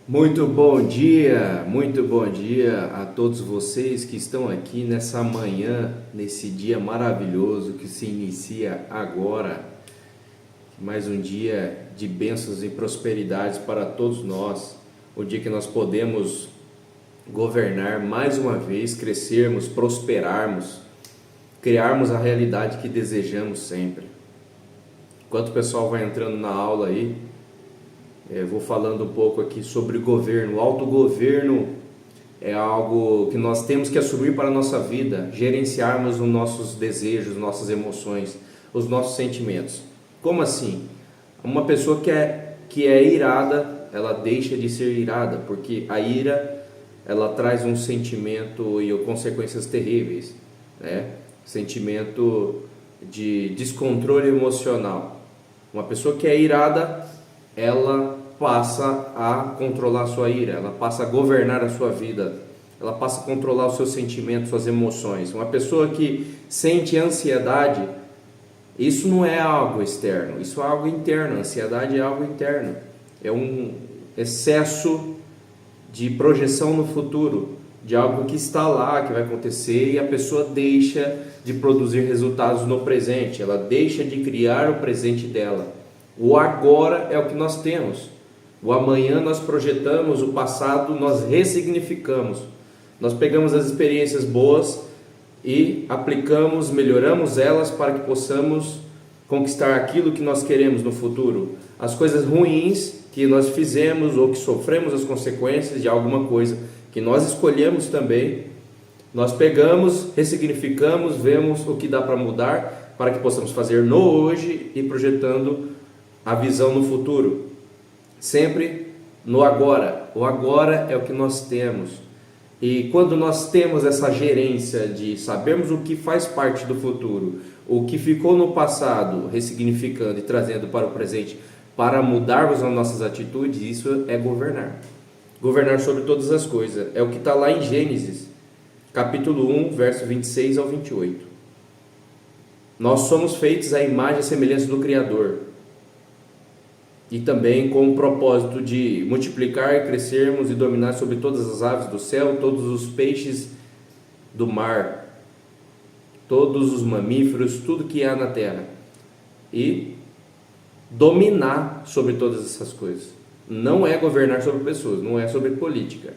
muito bom dia a todos vocês que estão aqui nessa manhã, nesse dia maravilhoso que se inicia agora. Mais um dia de bênçãos e prosperidades para todos nós. O dia que nós podemos governar mais uma vez, crescermos, prosperarmos, criarmos a realidade que desejamos sempre. Enquanto o pessoal vai entrando na aula aí, vou falando um pouco aqui sobre governo. O autogoverno é algo que nós temos que assumir para a nossa vida, gerenciarmos os nossos desejos, nossas emoções, os nossos sentimentos. Como assim? Uma pessoa que é irada, ela deixa de ser irada, porque a ira, ela traz um sentimento e consequências terríveis, né? Sentimento de descontrole emocional. Uma pessoa que é irada, ela passa a controlar a sua ira, ela passa a governar a sua vida, ela passa a controlar os seus sentimentos, suas emoções. Uma pessoa que sente ansiedade, isso não é algo externo, isso é algo interno. A ansiedade é algo interno, é um excesso de projeção no futuro, de algo que está lá, que vai acontecer, e a pessoa deixa de produzir resultados no presente, ela deixa de criar o presente dela. O agora é o que nós temos. O amanhã nós projetamos, o passado nós ressignificamos. Nós pegamos as experiências boas e aplicamos, melhoramos elas para que possamos conquistar aquilo que nós queremos no futuro. As coisas ruins que nós fizemos ou que sofremos as consequências de alguma coisa que nós escolhemos também, nós pegamos, ressignificamos, vemos o que dá para mudar para que possamos fazer no hoje e projetando a visão no futuro. Sempre no agora. O agora é o que nós temos. E quando nós temos essa gerência de sabermos o que faz parte do futuro, o que ficou no passado, ressignificando e trazendo para o presente, para mudarmos as nossas atitudes, isso é governar. Governar sobre todas as coisas. É o que está lá em Gênesis, capítulo 1, verso 26 ao 28. Nós somos feitos à imagem e semelhança do Criador. E também com o propósito de multiplicar, crescermos e dominar sobre todas as aves do céu, todos os peixes do mar, todos os mamíferos, tudo que há na terra. E dominar sobre todas essas coisas. Não é governar sobre pessoas, não é sobre política.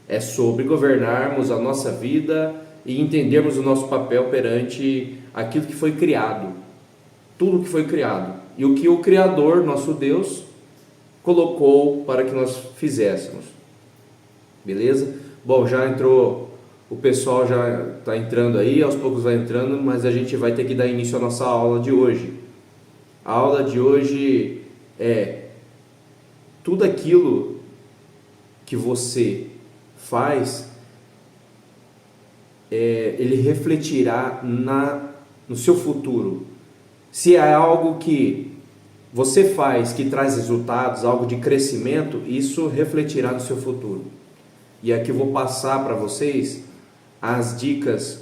É sobre governarmos a nossa vida e entendermos o nosso papel perante aquilo que foi criado. Tudo que foi criado. E o que o Criador, nosso Deus, colocou para que nós fizéssemos. Beleza? Bom, já entrou, o pessoal já está entrando aí, aos poucos vai entrando, mas a gente vai ter que dar início à nossa aula de hoje. A aula de hoje é tudo aquilo que você faz, ele refletirá no seu futuro. Se é algo que você faz que traz resultados, algo de crescimento, isso refletirá no seu futuro. E aqui eu vou passar para vocês as dicas,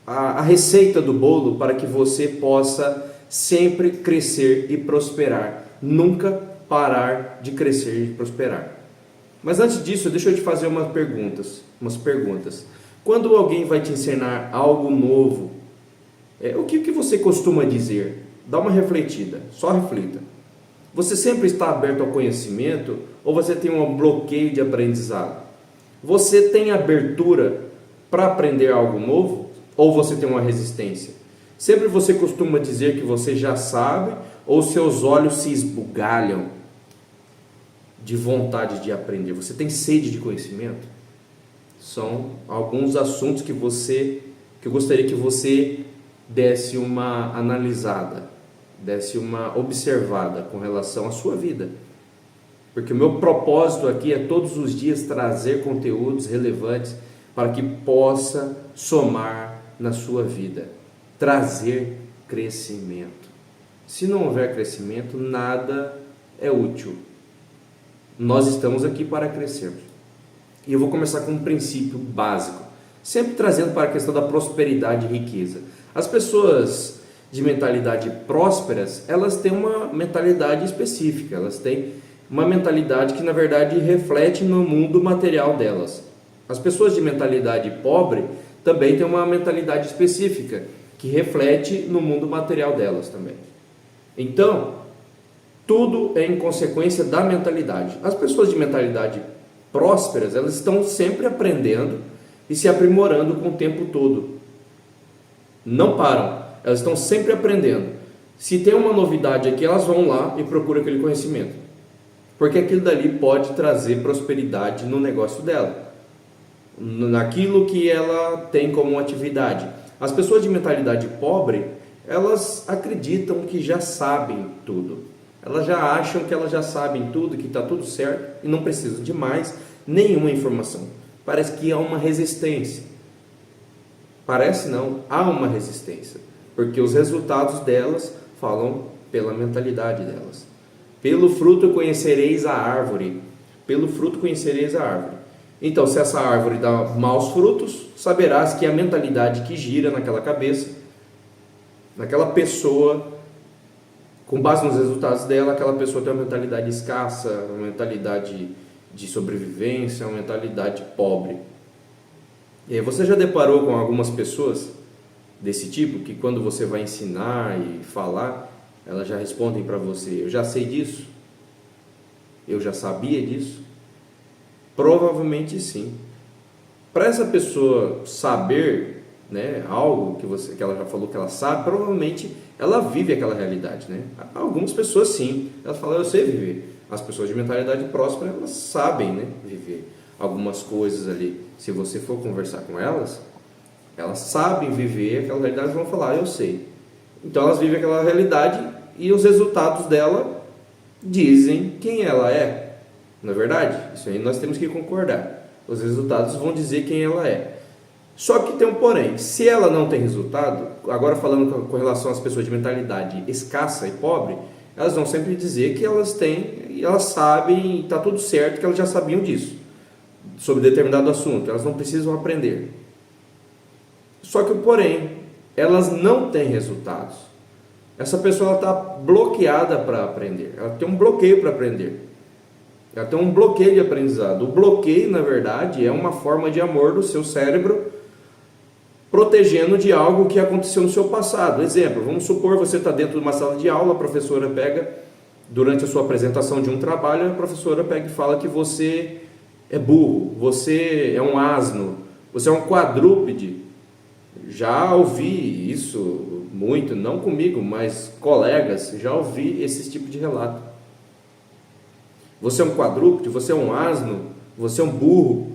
a receita do bolo para que você possa sempre crescer e prosperar. Nunca parar de crescer e prosperar. Mas antes disso, deixa eu te fazer umas perguntas. Quando alguém vai te ensinar algo novo, o que você costuma dizer? Dá uma refletida, só reflita. Você sempre está aberto ao conhecimento ou você tem um bloqueio de aprendizado? Você tem abertura para aprender algo novo ou você tem uma resistência? Sempre você costuma dizer que você já sabe ou seus olhos se esbugalham de vontade de aprender? Você tem sede de conhecimento? São alguns assuntos que eu gostaria que você desse uma analisada, desse uma observada com relação à sua vida. Porque o meu propósito aqui é todos os dias trazer conteúdos relevantes para que possa somar na sua vida, trazer crescimento. Se não houver crescimento, nada é útil. Nós estamos aqui para crescermos. E eu vou começar com um princípio básico, sempre trazendo para a questão da prosperidade e riqueza. As pessoas de mentalidade prósperas, elas têm uma mentalidade específica, elas têm uma mentalidade que na verdade reflete no mundo material delas. As pessoas de mentalidade pobre também têm uma mentalidade específica que reflete no mundo material delas também. Então, tudo é em consequência da mentalidade. As pessoas de mentalidade prósperas, elas estão sempre aprendendo e se aprimorando com o tempo todo. Não param, elas estão sempre aprendendo. Se tem uma novidade aqui, elas vão lá e procuram aquele conhecimento, porque aquilo dali pode trazer prosperidade no negócio dela, naquilo que ela tem como atividade. As pessoas de mentalidade pobre, elas acreditam que já sabem tudo. Elas já acham que elas já sabem tudo, que está tudo certo e não precisam de mais nenhuma informação. Parece que há uma resistência. Parece não, há uma resistência, porque os resultados delas falam pela mentalidade delas. Pelo fruto conhecereis a árvore. Pelo fruto conhecereis a árvore. Então, se essa árvore dá maus frutos, saberás que a mentalidade que gira naquela cabeça, naquela pessoa, com base nos resultados dela, aquela pessoa tem uma mentalidade escassa, uma mentalidade de sobrevivência, uma mentalidade pobre. E aí, você já deparou com algumas pessoas desse tipo, que quando você vai ensinar e falar, elas já respondem para você: eu já sei disso, eu já sabia disso? Provavelmente sim. Para essa pessoa saber, né, algo que ela já falou que ela sabe, provavelmente ela vive aquela realidade, né? Algumas pessoas sim, elas falam: eu sei viver. As pessoas de mentalidade próspera, elas sabem, né, viver algumas coisas ali. Se você for conversar com elas, elas sabem viver aquela realidade e vão falar: eu sei. Então elas vivem aquela realidade e os resultados dela dizem quem ela é. Não é verdade? Isso aí nós temos que concordar. Os resultados vão dizer quem ela é. Só que tem um porém: se ela não tem resultado, agora falando com relação às pessoas de mentalidade escassa e pobre, elas vão sempre dizer que elas têm, e elas sabem, está tudo certo, que elas já sabiam disso, sobre determinado assunto, elas não precisam aprender. Só que o porém, elas não têm resultados. Essa pessoa está bloqueada para aprender, ela tem um bloqueio para aprender. Ela tem um bloqueio de aprendizado. O bloqueio, na verdade, é uma forma de amor do seu cérebro protegendo de algo que aconteceu no seu passado. Exemplo, vamos supor você está dentro de uma sala de aula, a professora pega, durante a sua apresentação de um trabalho, a professora pega e fala que você é burro, você é um asno, você é um quadrúpede. Já ouvi isso muito, não comigo, mas colegas, já ouvi esse tipo de relato. Você é um quadrúpede, você é um asno, você é um burro.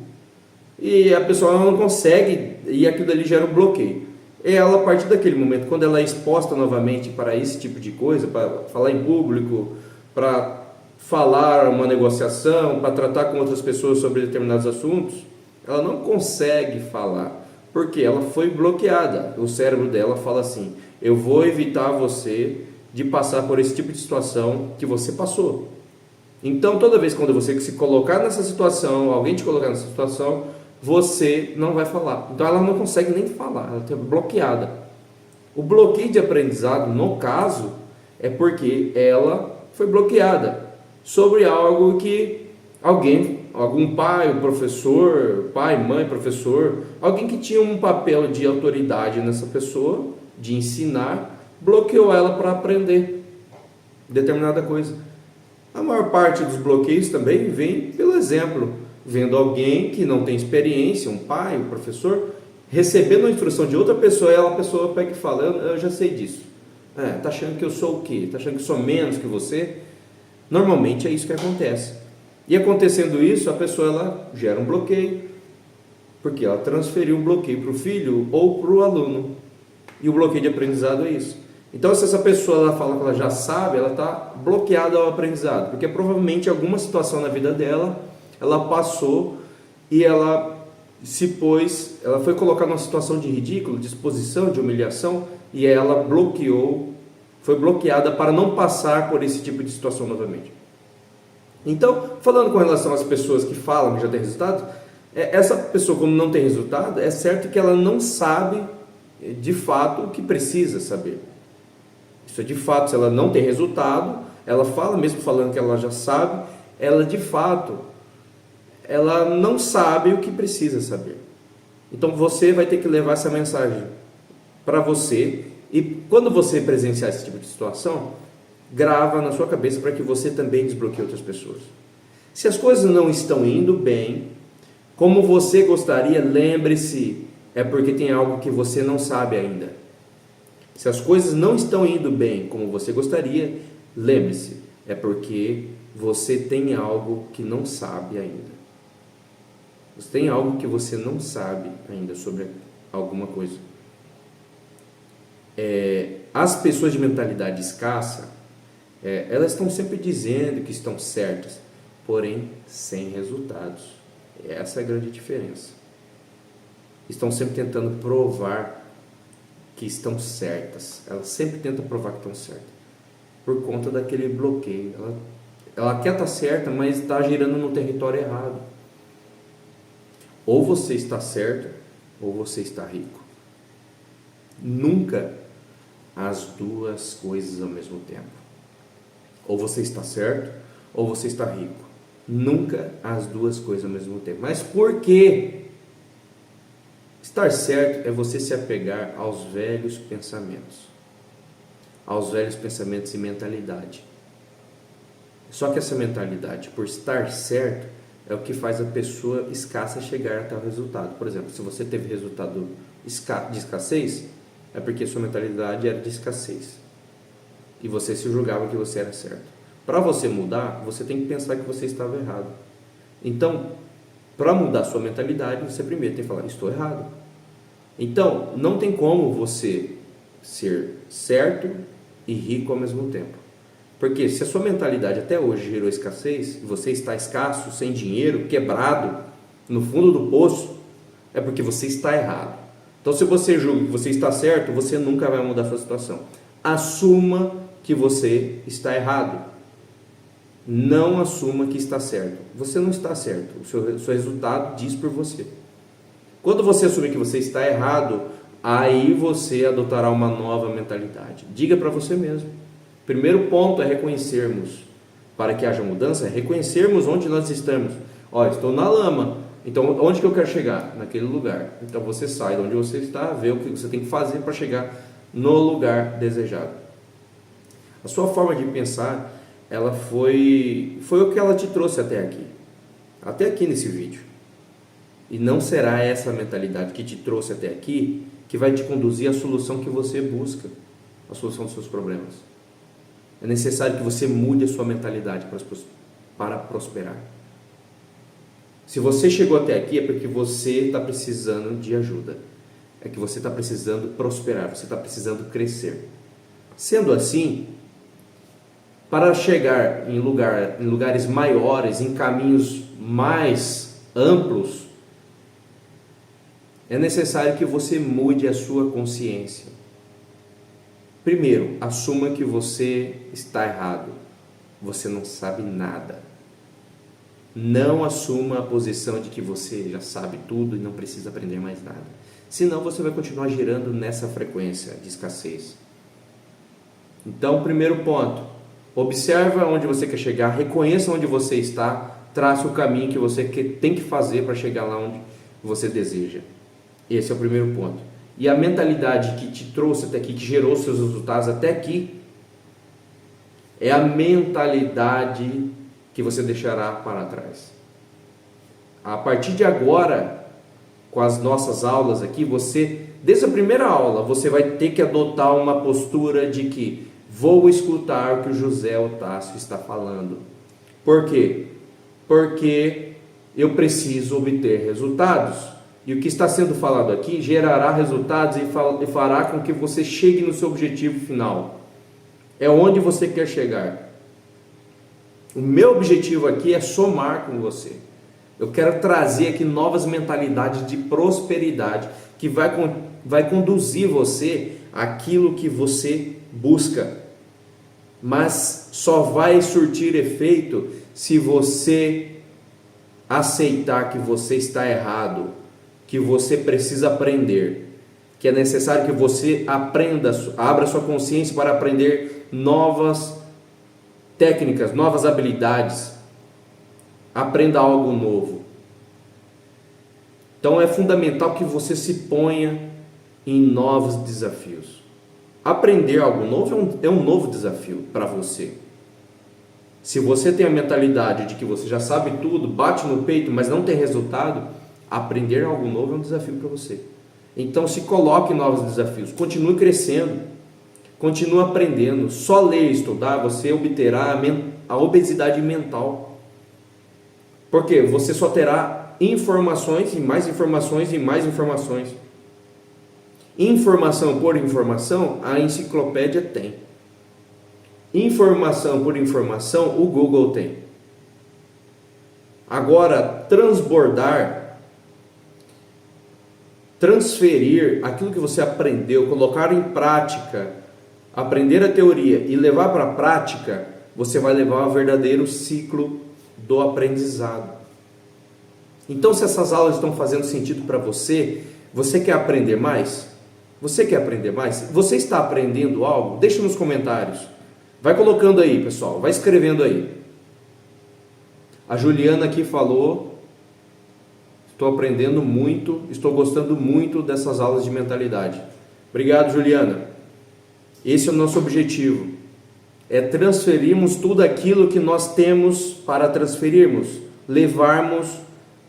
E a pessoa não consegue, e aquilo ali gera um bloqueio. E ela, a partir daquele momento, quando ela é exposta novamente para esse tipo de coisa, para falar em público, para falar uma negociação, para tratar com outras pessoas sobre determinados assuntos, ela não consegue falar, porque ela foi bloqueada. O cérebro dela fala assim: eu vou evitar você de passar por esse tipo de situação que você passou. Então, toda vez quando você se colocar nessa situação, alguém te colocar nessa situação, você não vai falar. Então, ela não consegue nem falar, ela está bloqueada. O bloqueio de aprendizado, no caso, é porque ela foi bloqueada sobre algo que alguém, algum pai, o professor, pai, mãe, professor, alguém que tinha um papel de autoridade nessa pessoa, de ensinar, bloqueou ela para aprender determinada coisa. A maior parte dos bloqueios também vem pelo exemplo, vendo alguém que não tem experiência, um pai, um professor, recebendo a instrução de outra pessoa, e a pessoa pega e fala: eu já sei disso. Tá achando que eu sou o quê? Tá achando que eu sou menos que você? Normalmente é isso que acontece. E acontecendo isso, a pessoa ela gera um bloqueio, porque ela transferiu um bloqueio para o filho ou para o aluno. E o bloqueio de aprendizado é isso. Então, se essa pessoa ela fala que ela já sabe, ela está bloqueada ao aprendizado, porque provavelmente alguma situação na vida dela, ela passou e ela se pôs, ela foi colocada numa situação de ridículo, de exposição, de humilhação, e ela bloqueou, foi bloqueada para não passar por esse tipo de situação novamente. Então, falando com relação às pessoas que falam que já tem resultado, essa pessoa, como não tem resultado, é certo que ela não sabe de fato o que precisa saber. Isso é de fato, se ela não tem resultado, ela fala, mesmo falando que ela já sabe, ela de fato, ela não sabe o que precisa saber. Então você vai ter que levar essa mensagem para você, e quando você presenciar esse tipo de situação, grava na sua cabeça para que você também desbloqueie outras pessoas. Se as coisas não estão indo bem, como você gostaria, lembre-se, é porque tem algo que você não sabe ainda. Se as coisas não estão indo bem como você gostaria, lembre-se, é porque você tem algo que não sabe ainda. Você tem algo que você não sabe ainda sobre alguma coisa. As pessoas de mentalidade escassa, elas estão sempre dizendo que estão certas, porém sem resultados. Essa é a grande diferença. Estão sempre tentando provar que estão certas. Elas sempre tentam provar que estão certas, por conta daquele bloqueio. Ela quer estar certa, mas está girando no território errado. Ou você está certo, ou você está rico. Nunca as duas coisas ao mesmo tempo. Ou você está certo, ou você está rico. Nunca as duas coisas ao mesmo tempo. Mas por quê? Estar certo é você se apegar aos velhos pensamentos. Aos velhos pensamentos e mentalidade. Só que essa mentalidade, por estar certo, é o que faz a pessoa escassa chegar até o resultado. Por exemplo, se você teve resultado de escassez, é porque sua mentalidade era de escassez. E você se julgava que você era certo. Para você mudar, você tem que pensar que você estava errado. Então, para mudar sua mentalidade, você primeiro tem que falar, estou errado. Então, não tem como você ser certo e rico ao mesmo tempo. Porque se a sua mentalidade até hoje gerou escassez, e você está escasso, sem dinheiro, quebrado, no fundo do poço, é porque você está errado. Então, se você julga que você está certo, você nunca vai mudar a sua situação. Assuma que você está errado. Não assuma que está certo. Você não está certo. O seu resultado diz por você. Quando você assumir que você está errado, aí você adotará uma nova mentalidade. Diga para você mesmo. Primeiro ponto é reconhecermos. Para que haja mudança, é reconhecermos onde nós estamos. Estou na lama. Então, onde que eu quero chegar? Naquele lugar. Então, você sai de onde você está, vê o que você tem que fazer para chegar no lugar desejado. A sua forma de pensar, ela foi o que ela te trouxe até aqui nesse vídeo. E não será essa mentalidade que te trouxe até aqui que vai te conduzir à solução que você busca, a solução dos seus problemas. É necessário que você mude a sua mentalidade para prosperar. Se você chegou até aqui é porque você está precisando de ajuda. É que você está precisando prosperar, você está precisando crescer. Sendo assim, para chegar em lugares maiores, em caminhos mais amplos, é necessário que você mude a sua consciência. Primeiro, assuma que você está errado. Você não sabe nada. Não assuma a posição de que você já sabe tudo e não precisa aprender mais nada. Senão você vai continuar girando nessa frequência de escassez. Então, primeiro ponto, observa onde você quer chegar, reconheça onde você está, trace o caminho que você tem que fazer para chegar lá onde você deseja. Esse é o primeiro ponto. E a mentalidade que te trouxe até aqui, que gerou seus resultados até aqui, é a mentalidade que você deixará para trás. A partir de agora, com as nossas aulas aqui, desde a primeira aula, você vai ter que adotar uma postura de que vou escutar o que o José Otácio está falando. Por quê? Porque eu preciso obter resultados. E o que está sendo falado aqui gerará resultados e fará com que você chegue no seu objetivo final. É onde você quer chegar. O meu objetivo aqui é somar com você. Eu quero trazer aqui novas mentalidades de prosperidade que vai conduzir você àquilo que você busca. Mas só vai surtir efeito se você aceitar que você está errado, que você precisa aprender, que é necessário que você aprenda, abra sua consciência para aprender novas técnicas, novas habilidades. aprenda algo novo. Então é fundamental que você se ponha em novos desafios. Aprender algo novo é um novo desafio para você. Se você tem a mentalidade de que você já sabe tudo, bate no peito, mas não tem resultado, aprender algo novo é um desafio para você. Então se coloque em novos desafios, continue crescendo, continue aprendendo. Só ler e estudar você obterá a obesidade mental. Porque você só terá informações e mais informações e mais informações. Informação por informação, a enciclopédia tem. Informação por informação, o Google tem. Agora, transferir aquilo que você aprendeu, colocar em prática, aprender a teoria e levar para a prática, você vai levar ao verdadeiro ciclo do aprendizado. Então, se essas aulas estão fazendo sentido para você, você quer aprender mais? Você quer aprender mais? Você está aprendendo algo? Deixa nos comentários. Vai colocando aí, pessoal. Vai escrevendo aí. A Juliana aqui falou: estou aprendendo muito, estou gostando muito dessas aulas de mentalidade. Obrigado, Juliana. Esse é o nosso objetivo. É transferirmos tudo aquilo que nós temos para transferirmos. Levarmos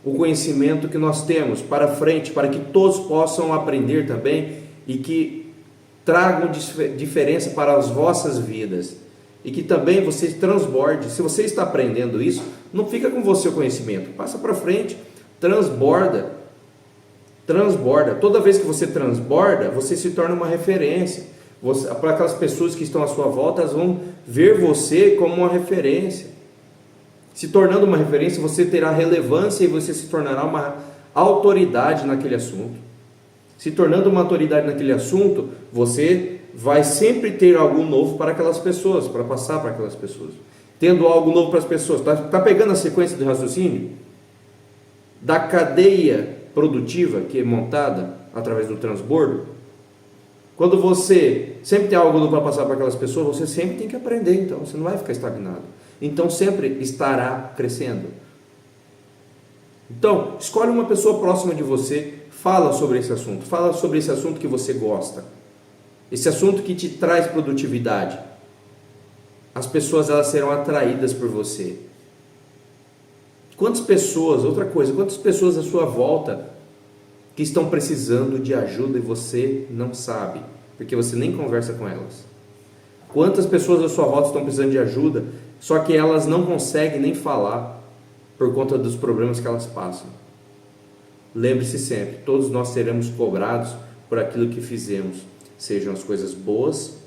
o conhecimento que nós temos para frente, para que todos possam aprender também e que tragam diferença para as vossas vidas e que também você transborde. Se você está aprendendo isso, não fica com você o conhecimento, passa para frente, transborda. Toda vez que você transborda, você se torna uma referência. Para aquelas pessoas que estão à sua volta, elas vão ver você como uma referência. Se tornando uma referência, você terá relevância e você se tornará uma autoridade naquele assunto. Se tornando uma autoridade naquele assunto, você vai sempre ter algo novo para aquelas pessoas, para passar para aquelas pessoas. Tendo algo novo para as pessoas. Está pegando a sequência de raciocínio? Da cadeia produtiva que é montada através do transbordo. Quando você sempre tem algo novo para passar para aquelas pessoas, você sempre tem que aprender, então você não vai ficar estagnado. Então sempre estará crescendo. Então, escolhe uma pessoa próxima de você, fala sobre esse assunto que você gosta. Esse assunto que te traz produtividade. As pessoas, elas serão atraídas por você. Quantas pessoas à sua volta que estão precisando de ajuda e você não sabe, porque você nem conversa com elas? Quantas pessoas à sua volta estão precisando de ajuda, só que elas não conseguem nem falar por conta dos problemas que elas passam? Lembre-se sempre, todos nós seremos cobrados por aquilo que fizemos, sejam as coisas boas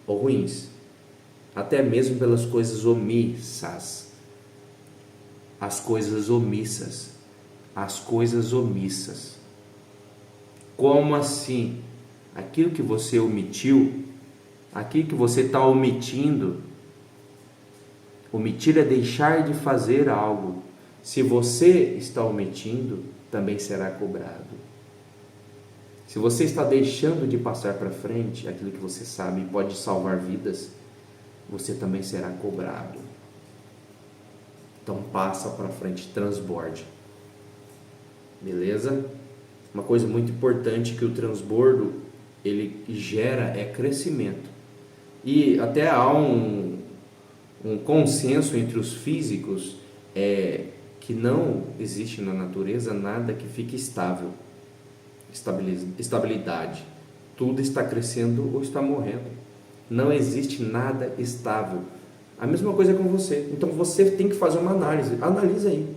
ou ruins, até mesmo pelas coisas omissas. As coisas omissas. Como assim? Aquilo que você omitiu, aquilo que você está omitindo. Omitir é deixar de fazer algo. Se você está omitindo, também será cobrado. Se você está deixando de passar para frente aquilo que você sabe e pode salvar vidas, você também será cobrado. Então passa para frente, transborde. Beleza? Uma coisa muito importante que o transbordo ele gera é crescimento. E até há um consenso entre os físicos que não existe na natureza nada que fique estável, estabilidade. Tudo está crescendo ou está morrendo. Não existe nada estável. A mesma coisa com você. Então você tem que fazer uma análise. Analisa aí.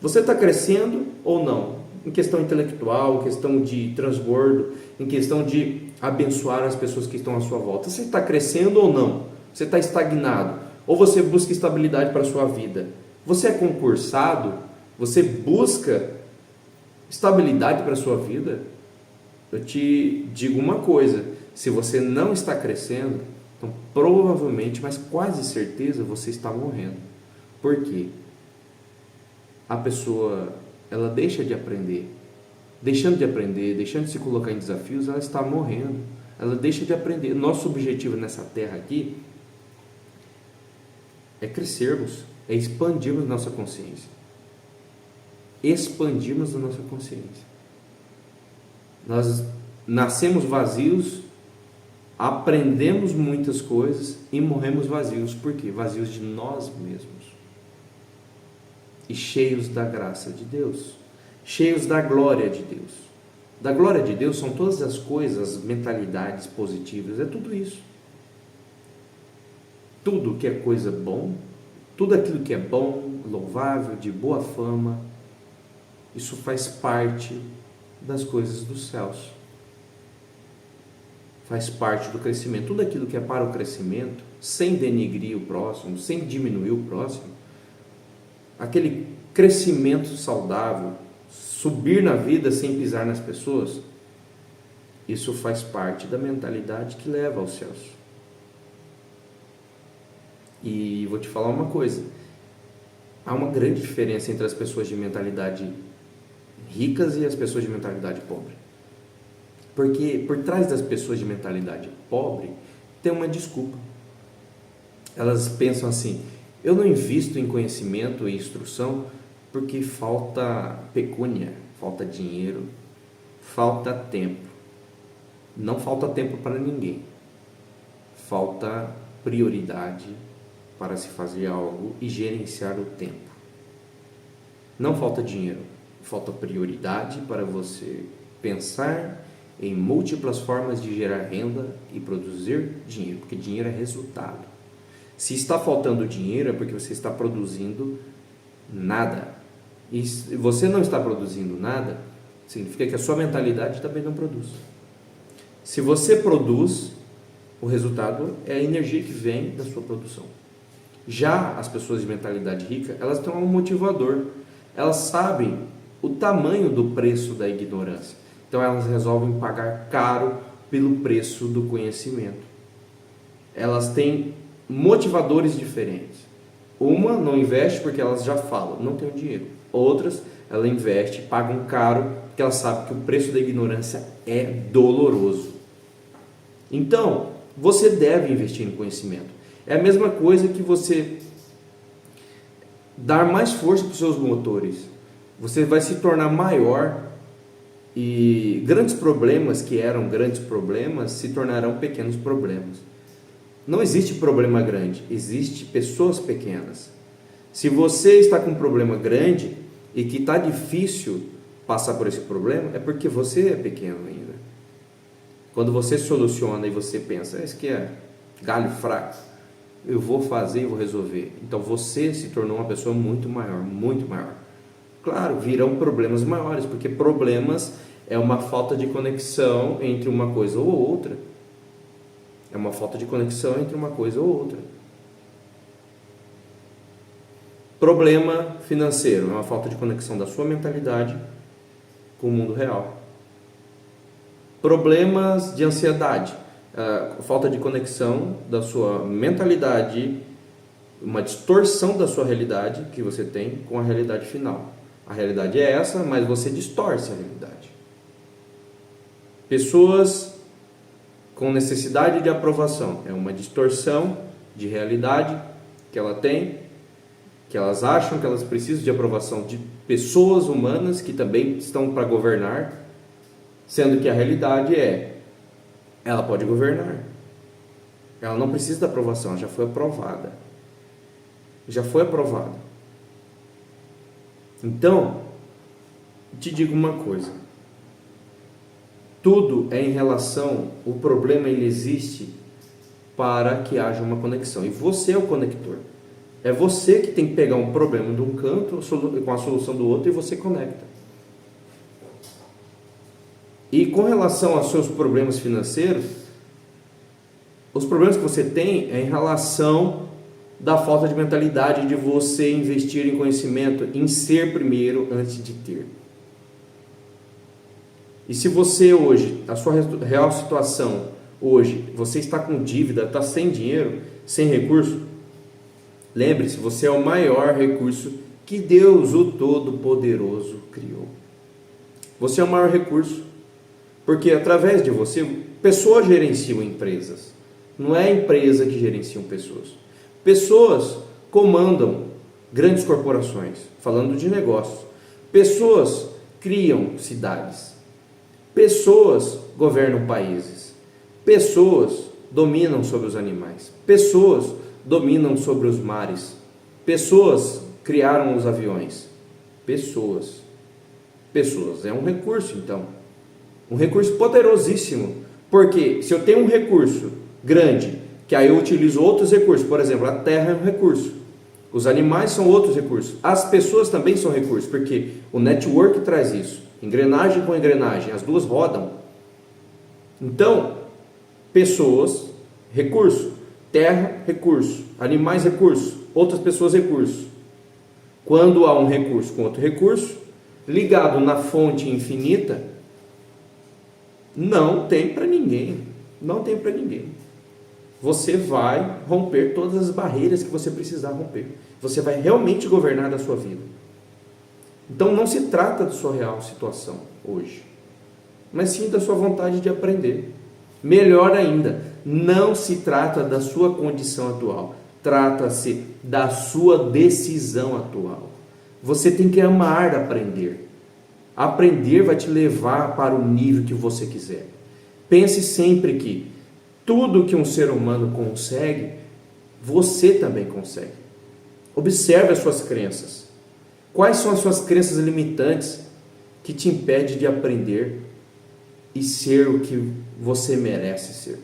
Você está crescendo ou não? Em questão intelectual, em questão de transbordo, em questão de abençoar as pessoas que estão à sua volta. Você está crescendo ou não? Você está estagnado? Ou você busca estabilidade para a sua vida? Você é concursado? Você busca estabilidade para a sua vida? Eu te digo uma coisa, se você não está crescendo, então provavelmente, mas quase certeza, você está morrendo. Por quê? A pessoa, ela deixa de aprender. Deixando de se colocar em desafios, ela está morrendo. Ela deixa de aprender. Nosso objetivo nessa terra aqui é crescermos, é expandirmos nossa consciência. expandirmos a nossa consciência. Nós nascemos vazios, aprendemos muitas coisas e morremos vazios. Por quê? Vazios de nós mesmos. E cheios da graça de Deus. Cheios da glória de Deus. Da glória de Deus são todas as coisas, mentalidades positivas, é tudo isso. Tudo que é coisa bom, tudo aquilo que é bom, louvável, de boa fama, isso faz parte das coisas dos céus. Faz parte do crescimento. Tudo aquilo que é para o crescimento, sem denigrir o próximo, sem diminuir o próximo, aquele crescimento saudável, subir na vida sem pisar nas pessoas, isso faz parte da mentalidade que leva aos céus. E vou te falar uma coisa, há uma grande diferença entre as pessoas de mentalidade ricas e as pessoas de mentalidade pobre. Porque por trás das pessoas de mentalidade pobre tem uma desculpa. Elas pensam assim: eu não invisto em conhecimento e instrução porque falta pecúnia, falta dinheiro, falta tempo. Não falta tempo para ninguém. Falta prioridade para se fazer algo e gerenciar o tempo. Não falta dinheiro, falta prioridade para você pensar em múltiplas formas de gerar renda e produzir dinheiro, porque dinheiro é resultado. Se está faltando dinheiro é porque você está produzindo nada. E se você não está produzindo nada, significa que a sua mentalidade também não produz. Se você produz, o resultado é a energia que vem da sua produção. Já as pessoas de mentalidade rica, elas têm um motivador. Elas sabem o tamanho do preço da ignorância. Então elas resolvem pagar caro pelo preço do conhecimento. Elas têm motivadores diferentes. Uma não investe porque elas já falam, não tem dinheiro. Outras, ela investe, pagam caro porque ela sabe que o preço da ignorância é doloroso. Então, você deve investir em conhecimento. É a mesma coisa que você dar mais força para os seus motores. Você vai se tornar maior e grandes problemas que eram grandes problemas se tornarão pequenos problemas. Não existe problema grande, existe pessoas pequenas. Se você está com um problema grande e que está difícil passar por esse problema, é porque você é pequeno ainda. Quando você soluciona e você pensa, isso aqui é galho fraco, eu vou fazer e vou resolver. Então você se tornou uma pessoa muito maior, muito maior. Claro, virão problemas maiores, porque problemas é uma falta de conexão entre uma coisa ou outra. É uma falta de conexão entre uma coisa ou outra. Problema financeiro é uma falta de conexão da sua mentalidade com o mundo real. Problemas de ansiedade, falta de conexão da sua mentalidade, uma distorção da sua realidade que você tem com a realidade final. A realidade é essa, mas você distorce a realidade. Pessoas com necessidade de aprovação, é uma distorção de realidade que ela tem, que elas acham que elas precisam de aprovação de pessoas humanas que também estão para governar, sendo que a realidade é, ela pode governar, ela não precisa da aprovação, ela já foi aprovada, já foi aprovada. Então, te digo uma coisa, tudo é em relação, o problema ele existe para que haja uma conexão, e você é o conector. É você que tem que pegar um problema de um canto com a solução do outro e você conecta. E com relação aos seus problemas financeiros, os problemas que você tem é em relação da falta de mentalidade de você investir em conhecimento, em ser primeiro antes de ter. E se você hoje, a sua real situação hoje, você está com dívida, está sem dinheiro, sem recurso, lembre-se, você é o maior recurso que Deus, o Todo-Poderoso, criou. Você é o maior recurso, porque através de você, pessoas gerenciam empresas. Não é a empresa que gerenciam pessoas. Pessoas comandam grandes corporações, falando de negócios. Pessoas criam cidades. Pessoas governam países. Pessoas dominam sobre os animais. Pessoas dominam sobre os mares. Pessoas criaram os aviões. Pessoas. Pessoas é um recurso, então. Um recurso poderosíssimo. Porque se eu tenho um recurso grande, que aí eu utilizo outros recursos, por exemplo, a terra é um recurso. Os animais são outros recursos. As pessoas também são recursos, porque o network traz isso. Engrenagem com engrenagem, as duas rodam. Então, pessoas, recurso. Terra, recurso. Animais, recurso. Outras pessoas, recurso. Quando há um recurso com outro recurso, ligado na fonte infinita, não tem para ninguém. Não tem para ninguém. Você vai romper todas as barreiras que você precisar romper. Você vai realmente governar a sua vida. Então não se trata da sua real situação hoje, mas sim da sua vontade de aprender. Melhor ainda, não se trata da sua condição atual, trata-se da sua decisão atual. Você tem que amar aprender. Aprender vai te levar para o nível que você quiser. Pense sempre que tudo que um ser humano consegue, você também consegue. Observe as suas crenças. Quais são as suas crenças limitantes que te impedem de aprender e ser o que você merece ser?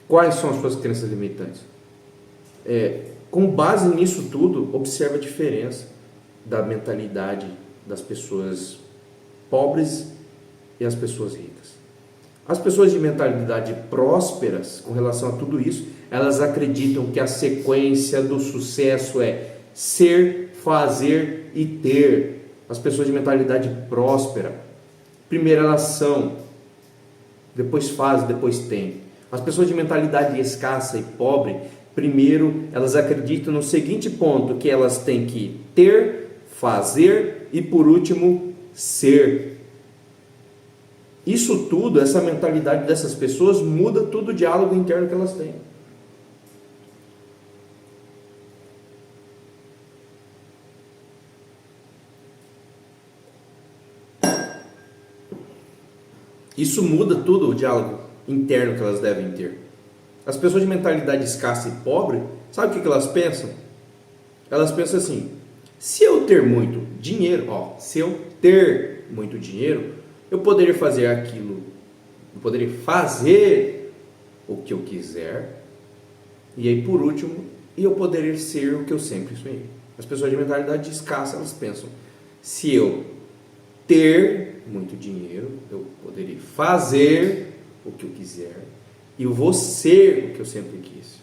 Quais são as suas crenças limitantes? Com base nisso tudo, observe a diferença da mentalidade das pessoas pobres e as pessoas ricas. As pessoas de mentalidade prósperas, com relação a tudo isso, elas acreditam que a sequência do sucesso é ser, fazer e ter. As pessoas de mentalidade próspera, primeiro elas são, depois fazem, depois têm. As pessoas de mentalidade escassa e pobre, primeiro elas acreditam no seguinte ponto, que elas têm que ter, fazer e por último ser. Isso tudo, essa mentalidade dessas pessoas muda todo o diálogo interno que elas têm. Isso muda tudo o diálogo interno que elas devem ter. As pessoas de mentalidade escassa e pobre, sabe o que elas pensam? Elas pensam assim: se eu ter muito dinheiro, se eu ter muito dinheiro, eu poderia fazer aquilo, eu poderia fazer o que eu quiser, e aí por último, eu poderia ser o que eu sempre sonhei. As pessoas de mentalidade escassa, elas pensam: se eu ter muito dinheiro, eu poderia fazer o que eu quiser, e eu vou ser o que eu sempre quis.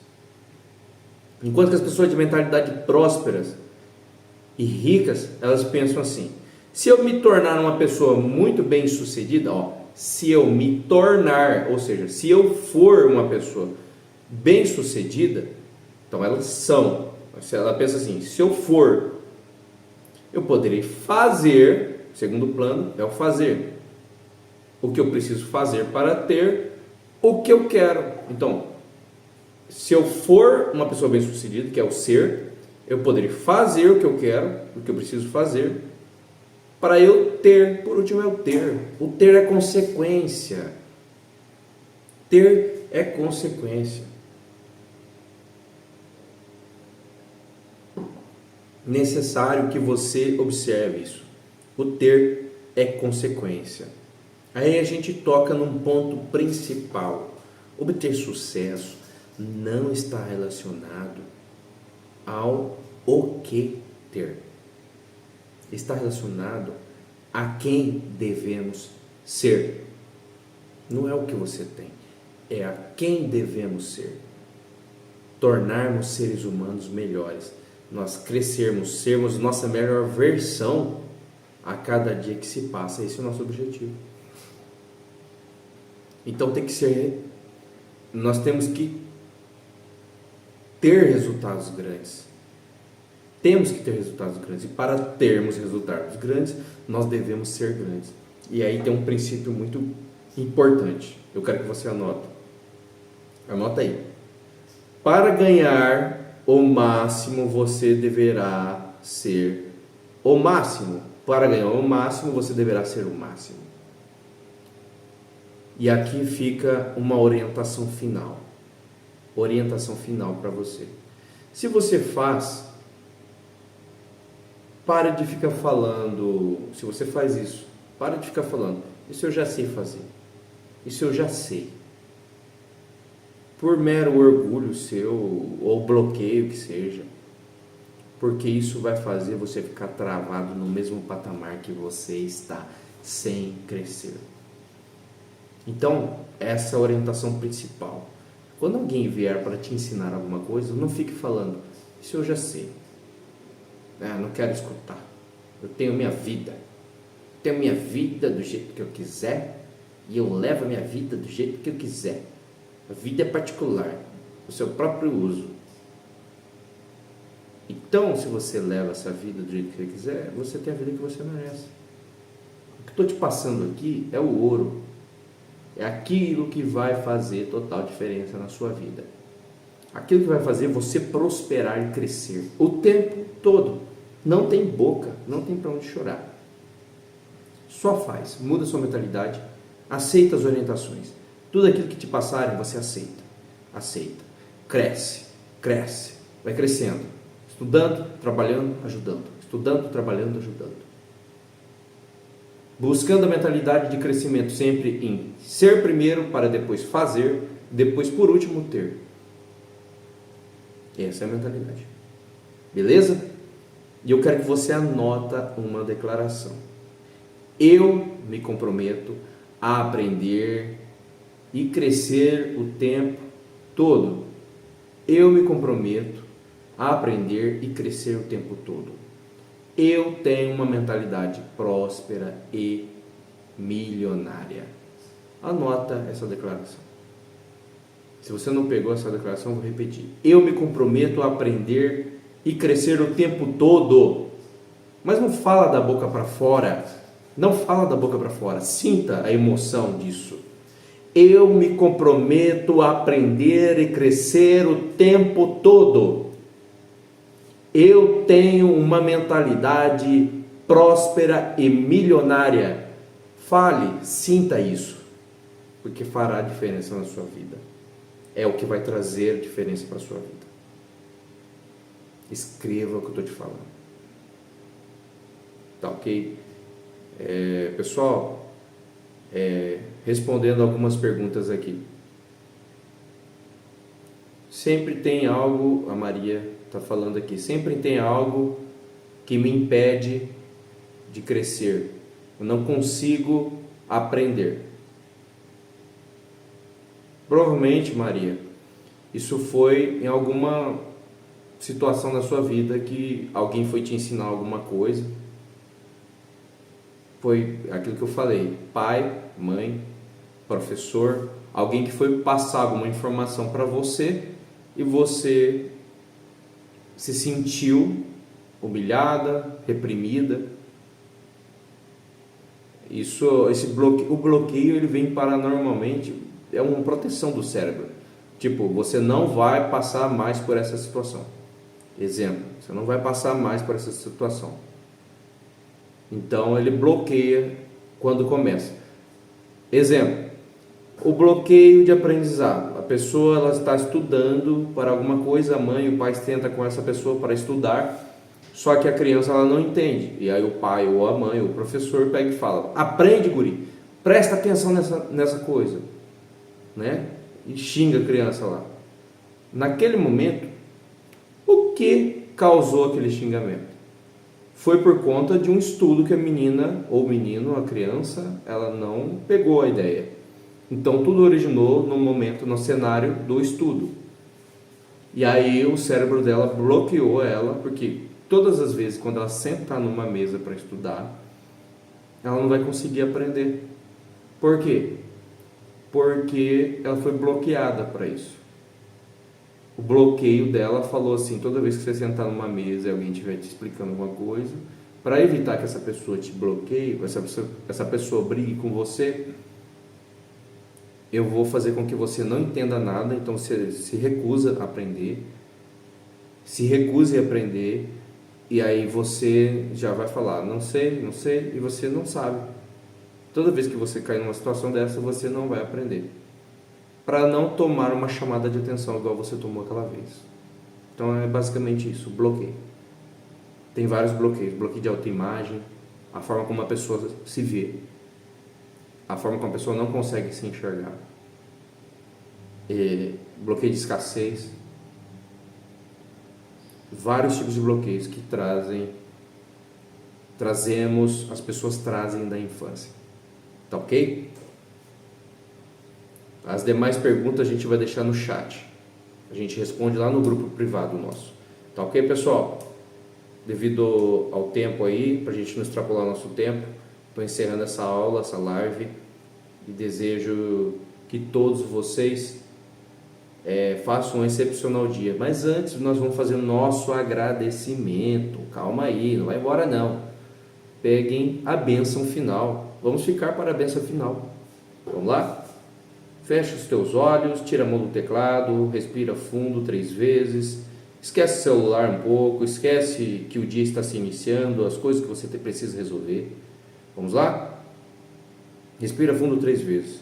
Enquanto que as pessoas de mentalidade prósperas e ricas, elas pensam assim: se eu me tornar uma pessoa muito bem sucedida, se eu me tornar, ou seja, se eu for uma pessoa bem sucedida, então elas são. Ela pensa assim: se eu for, eu poderei fazer, segundo plano é o fazer, o que eu preciso fazer para ter o que eu quero. Então, se eu for uma pessoa bem sucedida, que é o ser, eu poderei fazer o que eu quero, o que eu preciso fazer, para eu ter. Por último é o ter. O ter é consequência. Ter é consequência. Necessário que você observe isso. O ter é consequência. Aí a gente toca num ponto principal. Obter sucesso não está relacionado ao o que ter. Está relacionado a quem devemos ser. Não é o que você tem, é a quem devemos ser. Tornarmos seres humanos melhores, nós crescermos, sermos nossa melhor versão a cada dia que se passa. Esse é o nosso objetivo. Então tem que ser, nós temos que ter resultados grandes. Temos que ter resultados grandes, e para termos resultados grandes, nós devemos ser grandes. E aí tem um princípio muito importante, eu quero que você anote. Anota aí. Para ganhar o máximo, você deverá ser o máximo. Para ganhar o máximo, você deverá ser o máximo. E aqui fica uma orientação final. Orientação final para você. Se você faz, pare de ficar falando. Se você faz isso, pare de ficar falando. Isso eu já sei fazer. Isso eu já sei. Por mero orgulho seu, ou bloqueio que seja. Porque isso vai fazer você ficar travado no mesmo patamar que você está, sem crescer. Então, essa é a orientação principal. Quando alguém vier para te ensinar alguma coisa, não fique falando, isso eu já sei. Não quero escutar. Eu tenho minha vida. Tenho minha vida do jeito que eu quiser e eu levo a minha vida do jeito que eu quiser. A vida é particular, o seu próprio uso. Então, se você leva essa vida do jeito que você quiser, você tem a vida que você merece. O que estou te passando aqui é o ouro. É aquilo que vai fazer total diferença na sua vida. Aquilo que vai fazer você prosperar e crescer o tempo todo. Não tem boca, não tem para onde chorar. Só faz, muda sua mentalidade, aceita as orientações. Tudo aquilo que te passarem, você aceita. Aceita. Cresce, cresce, vai crescendo. Estudando, trabalhando, ajudando. Estudando, trabalhando, ajudando. Buscando a mentalidade de crescimento sempre em ser primeiro para depois fazer, depois por último ter. Essa é a mentalidade. Beleza? E eu quero que você anota uma declaração. Eu me comprometo a aprender e crescer o tempo todo. Eu me comprometo a aprender e crescer o tempo todo. Eu tenho uma mentalidade próspera e milionária. Anota essa declaração. Se você não pegou essa declaração, eu vou repetir. Eu me comprometo a aprender e crescer o tempo todo. Mas não fala da boca para fora. Não fala da boca para fora. Sinta a emoção disso. Eu me comprometo a aprender e crescer o tempo todo. Eu tenho uma mentalidade próspera e milionária. Fale, sinta isso, porque fará diferença na sua vida. É o que vai trazer diferença para a sua vida. Escreva o que eu estou te falando. Tá ok? Pessoal, respondendo algumas perguntas aqui. Sempre tem algo, a Maria está falando aqui, sempre tem algo que me impede de crescer. Eu não consigo aprender. Provavelmente, Maria, isso foi em alguma situação da sua vida que alguém foi te ensinar alguma coisa. Foi aquilo que eu falei, pai, mãe, professor, alguém que foi passar alguma informação para você e você se sentiu humilhada, reprimida. O bloqueio ele vem normalmente, é uma proteção do cérebro. Tipo, você não vai passar mais por essa situação. Exemplo, você não vai passar mais por essa situação. Então ele bloqueia quando começa. Exemplo, o bloqueio de aprendizado. A pessoa ela está estudando para alguma coisa, a mãe e o pai tentam com essa pessoa para estudar, só que a criança ela não entende. E aí o pai ou a mãe ou o professor pega e fala: aprende, guri, presta atenção nessa coisa, né? E xinga a criança lá. Naquele momento, o que causou aquele xingamento? Foi por conta de um estudo que a menina ou menino, a criança, ela não pegou a ideia. Então tudo originou no momento, no cenário do estudo. E aí o cérebro dela bloqueou ela, porque todas as vezes quando ela senta numa mesa para estudar, ela não vai conseguir aprender. Por quê? Porque ela foi bloqueada para isso. O bloqueio dela falou assim: toda vez que você sentar numa mesa e alguém estiver te explicando alguma coisa, para evitar que essa pessoa te bloqueie, essa pessoa brigue com você, eu vou fazer com que você não entenda nada. Então você se recusa a aprender, se recuse a aprender, E aí você já vai falar, não sei, e você não sabe. Toda vez que você cair numa situação dessa, você não vai aprender. Para não tomar uma chamada de atenção igual você tomou aquela vez. Então é basicamente isso, bloqueio. Tem vários bloqueios, bloqueio de autoimagem, a forma como a pessoa se vê, a forma como a pessoa não consegue se enxergar, bloqueio de escassez, vários tipos de bloqueios que as pessoas trazem da infância. Tá ok? As demais perguntas a gente vai deixar no chat. A gente responde lá no grupo privado nosso. Tá ok, pessoal? Devido ao tempo aí, para a gente não extrapolar nosso tempo, estou encerrando essa aula, essa live, e desejo que todos vocês façam um excepcional dia. Mas antes nós vamos fazer o nosso agradecimento. Calma aí, não vai embora não. Peguem a bênção final. Vamos ficar para a bênção final. Vamos lá? Fecha os teus olhos, tira a mão do teclado, respira fundo 3 vezes. Esquece o celular um pouco, esquece que o dia está se iniciando, as coisas que você precisa resolver. Vamos lá? Respira fundo 3 vezes.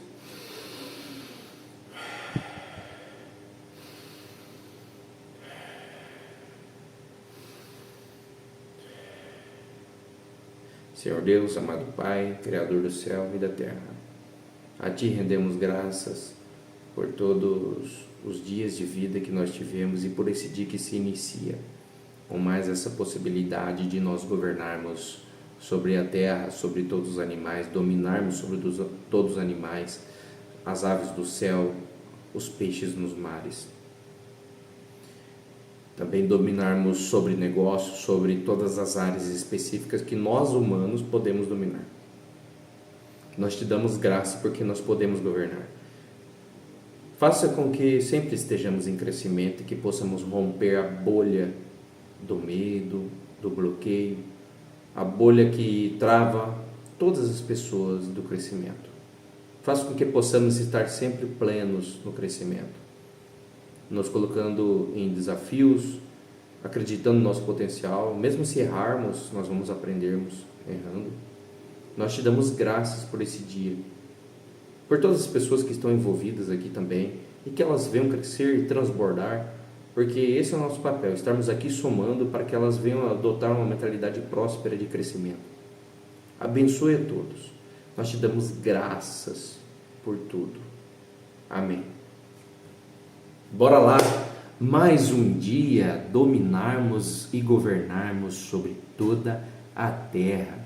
Senhor Deus, amado Pai, Criador do céu e da terra, a Ti rendemos graças por todos os dias de vida que nós tivemos e por esse dia que se inicia, com mais essa possibilidade de nós governarmos sobre a terra, sobre todos os animais, dominarmos sobre todos os animais, as aves do céu, os peixes nos mares. Também dominarmos sobre negócios, sobre todas as áreas específicas que nós humanos podemos dominar. Nós Te damos graça porque nós podemos governar. Faça com que sempre estejamos em crescimento e que possamos romper a bolha do medo, do bloqueio, a bolha que trava todas as pessoas do crescimento. Faça com que possamos estar sempre plenos no crescimento, nos colocando em desafios, acreditando no nosso potencial. Mesmo se errarmos, nós vamos aprendermos errando. Nós Te damos graças por esse dia, por todas as pessoas que estão envolvidas aqui também, e que elas venham crescer e transbordar, porque esse é o nosso papel, estarmos aqui somando para que elas venham adotar uma mentalidade próspera de crescimento. Abençoe a todos. Nós Te damos graças por tudo. Amém. Bora lá, mais um dia dominarmos e governarmos sobre toda a terra.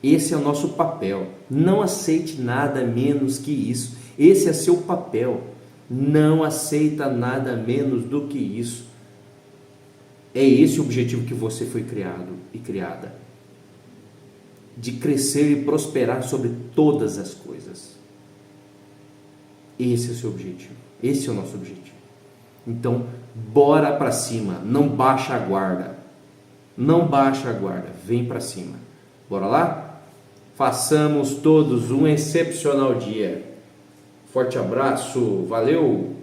Esse é o nosso papel. Não aceite nada menos que isso. Esse é seu papel. Não aceita nada menos do que isso. É esse o objetivo que você foi criado e criada. De crescer e prosperar sobre todas as coisas. Esse é o seu objetivo. Esse é o nosso objetivo. Então, bora para cima. Não baixa a guarda. Não baixa a guarda. Vem para cima. Bora lá? Façamos todos um excepcional dia. Forte abraço, valeu!